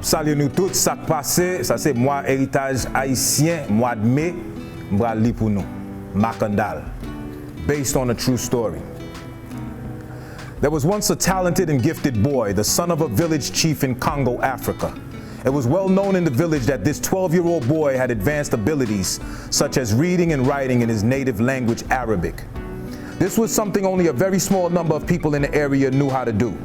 M'a salué nous tous, ça qui passé, ça c'est moi, héritage haïtien, mois de mai, m'bral li pour nous. Makandal, based on a true story. There was once a talented and gifted boy, the son of a village chief in Congo, Africa. It was well known in the village that this 12-year-old boy had advanced abilities, such as reading and writing in his native language, Arabic. This was something only a very small number of people in the area knew how to do.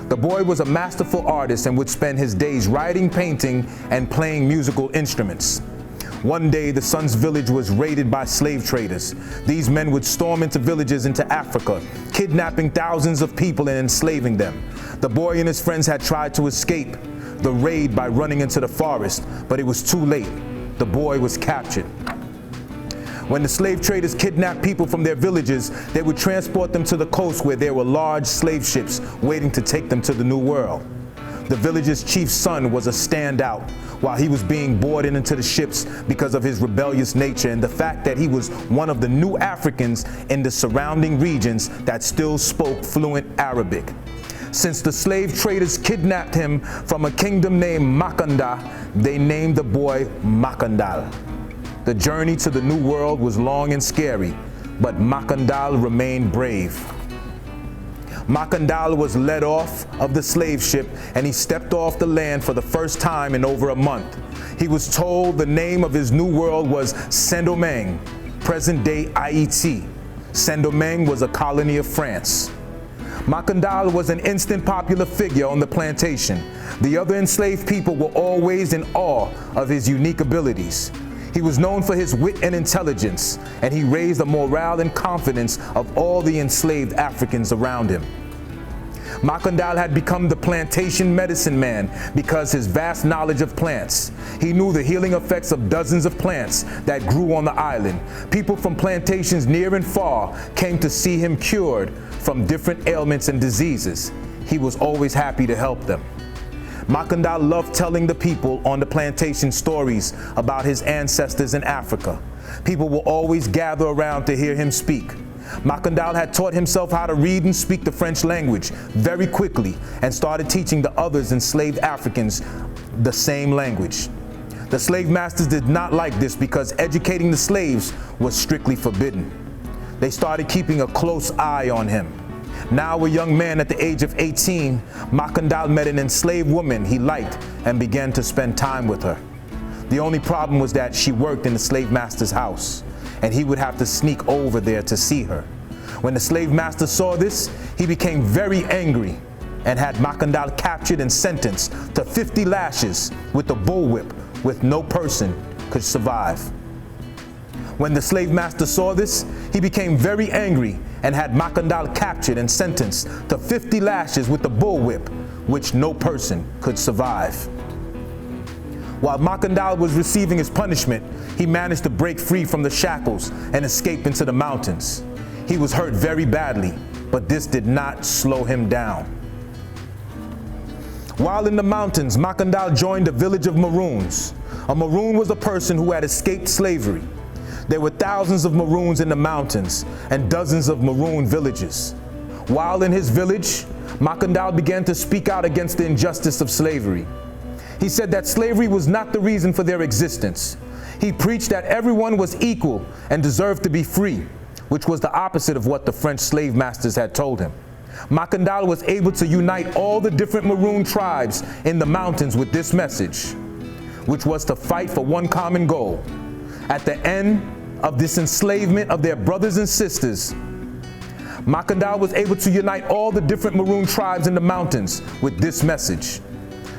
The boy was a masterful artist and would spend his days writing, painting, and playing musical instruments. One day, the son's village was raided by slave traders. These men would storm into villages into Africa, kidnapping thousands of people and enslaving them. The boy and his friends had tried to escape the raid by running into the forest, but it was too late. The boy was captured. When the slave traders kidnapped people from their villages, they would transport them to the coast where there were large slave ships waiting to take them to the New World. The village's chief's son was a standout while he was being boarded into the ships because of his rebellious nature and the fact that he was one of the new Africans in the surrounding regions that still spoke fluent Arabic. Since the slave traders kidnapped him from a kingdom named Makandal, they named the boy Makandal. The journey to the New World was long and scary, but Makandal remained brave. Makandal was led off of the slave ship and he stepped off the land for the first time in over a month. He was told the name of his new world was Saint-Domingue, present-day Haiti. Saint-Domingue was a colony of France. Makandal was an instant popular figure on the plantation. The other enslaved people were always in awe of his unique abilities. He was known for his wit and intelligence, and he raised the morale and confidence of all the enslaved Africans around him. Makandal had become the plantation medicine man because his vast knowledge of plants. He knew the healing effects of dozens of plants that grew on the island. People from plantations near and far came to see him cured from different ailments and diseases. He was always happy to help them. Makandal loved telling the people on the plantation stories about his ancestors in Africa. People will always gather around to hear him speak. Makandal had taught himself how to read and speak the French language very quickly and started teaching the others enslaved Africans the same language. The slave masters did not like this because educating the slaves was strictly forbidden. They started keeping a close eye on him. Now a young man at the age of 18, Makandal met an enslaved woman he liked and began to spend time with her. The only problem was that she worked in the slave master's house, and he would have to sneak over there to see her. When the slave master saw this, he became very angry and had Makandal captured and sentenced to 50 lashes with a bullwhip, which no person could survive. When the slave master saw this, he became very angry and had Makandal captured and sentenced to 50 lashes with the bullwhip, which no person could survive. While Makandal was receiving his punishment, he managed to break free from the shackles and escape into the mountains. He was hurt very badly, but this did not slow him down. While in the mountains, Makandal joined a village of Maroons. A Maroon was a person who had escaped slavery. There were thousands of Maroons in the mountains and dozens of Maroon villages. While in his village, Makandal began to speak out against the injustice of slavery. He said that slavery was not the reason for their existence. He preached that everyone was equal and deserved to be free, which was the opposite of what the French slave masters had told him. Makandal was able to unite all the different Maroon tribes in the mountains with this message, which was to fight for one common goal. At the end of this enslavement of their brothers and sisters, Makandal was able to unite all the different Maroon tribes in the mountains with this message,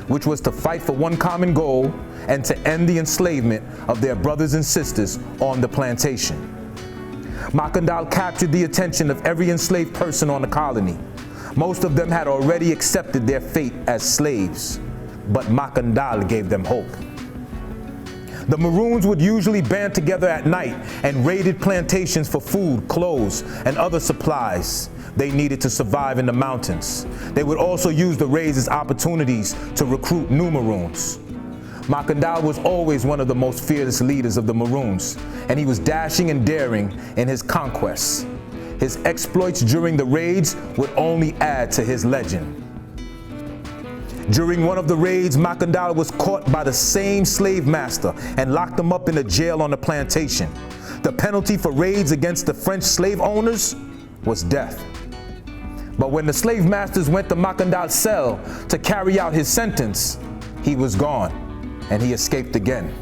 which was to fight for one common goal and to end the enslavement of their brothers and sisters on the plantation. Makandal captured the attention of every enslaved person on the colony. Most of them had already accepted their fate as slaves, but Makandal gave them hope. The Maroons would usually band together at night and raided plantations for food, clothes, and other supplies they needed to survive in the mountains. They would also use the raids as opportunities to recruit new Maroons. Makandal was always one of the most fearless leaders of the Maroons, and he was dashing and daring in his conquests. His exploits during the raids would only add to his legend. During one of the raids, Makandal was caught by the same slave master and locked him up in a jail on the plantation. The penalty for raids against the French slave owners was death. But when the slave masters went to Makandal's cell to carry out his sentence, he was gone and he escaped again.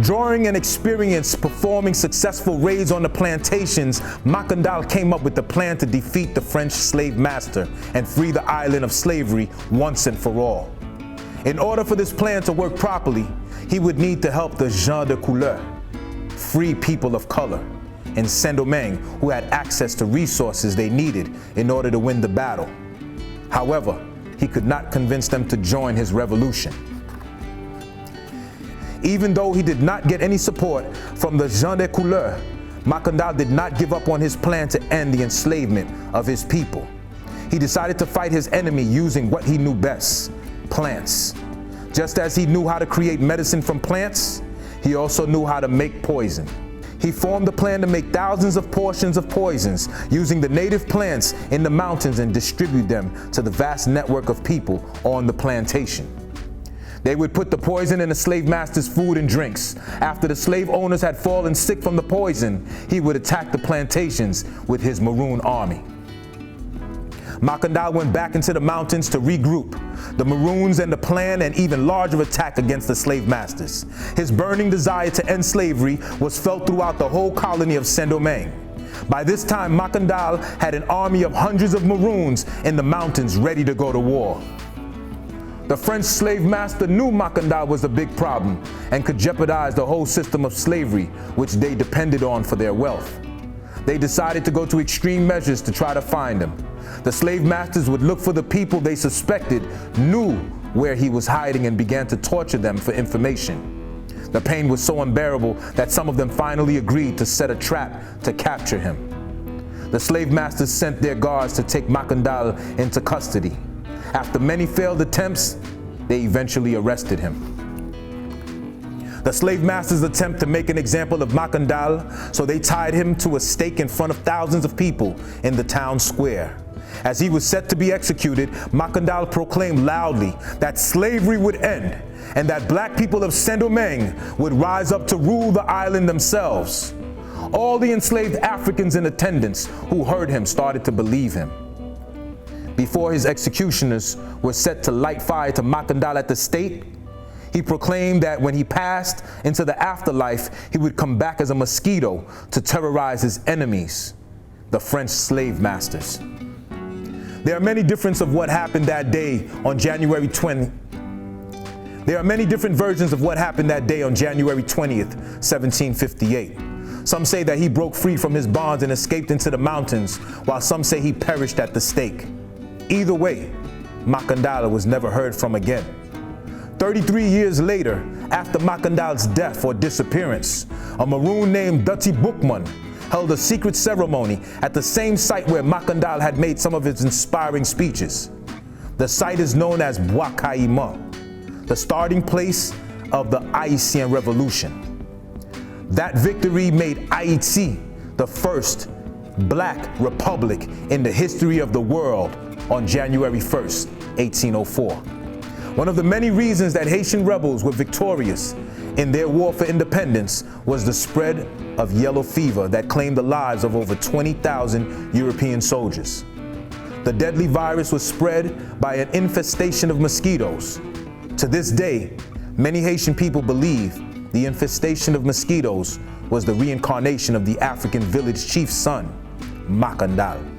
Drawing an experience performing successful raids on the plantations, Makandal came up with the plan to defeat the French slave master and free the island of slavery once and for all. In order for this plan to work properly, he would need to help the gens de couleur, free people of color, in Saint-Domingue who had access to resources they needed in order to win the battle. However, he could not convince them to join his revolution. Even though he did not get any support from the gens de couleur, Makandal did not give up on his plan to end the enslavement of his people. He decided to fight his enemy using what he knew best, plants. Just as he knew how to create medicine from plants, he also knew how to make poison. He formed a plan to make thousands of portions of poisons using the native plants in the mountains and distribute them to the vast network of people on the plantation. They would put the poison in the slave master's food and drinks. After the slave owners had fallen sick from the poison, he would attack the plantations with his Maroon army. Makandal went back into the mountains to regroup. The Maroons and the plan an even larger attack against the slave masters. His burning desire to end slavery was felt throughout the whole colony of Saint-Domingue. By this time, Makandal had an army of hundreds of Maroons in the mountains ready to go to war. The French slave master knew Makandal was a big problem and could jeopardize the whole system of slavery, which they depended on for their wealth. They decided to go to extreme measures to try to find him. The slave masters would look for the people they suspected knew where he was hiding and began to torture them for information. The pain was so unbearable that some of them finally agreed to set a trap to capture him. The slave masters sent their guards to take Makandal into custody. After many failed attempts, they eventually arrested him. The slave masters attempt to make an example of Makandal, so they tied him to a stake in front of thousands of people in the town square. As he was set to be executed, Makandal proclaimed loudly that slavery would end and that black people of Saint-Domingue would rise up to rule the island themselves. All the enslaved Africans in attendance who heard him started to believe him. Before his executioners were set to light fire to Makandal at the stake, he proclaimed that when he passed into the afterlife, he would come back as a mosquito to terrorize his enemies, the French slave masters. There are many different of what happened that day on January 20th. There are many different versions of what happened that day on January 20th, 1758. Some say that he broke free from his bonds and escaped into the mountains, while some say he perished at the stake. Either way, Makandal was never heard from again. 33 years later, after Makandal's death or disappearance, a Maroon named Dutty Bookman held a secret ceremony at the same site where Makandal had made some of his inspiring speeches. The site is known as Bois Caïman, the starting place of the Haitian Revolution. That victory made Haiti the first black republic in the history of the world on January 1st, 1804. One of the many reasons that Haitian rebels were victorious in their war for independence was the spread of yellow fever that claimed the lives of over 20,000 European soldiers. The deadly virus was spread by an infestation of mosquitoes. To this day, many Haitian people believe the infestation of mosquitoes was the reincarnation of the African village chief's son, Makandal.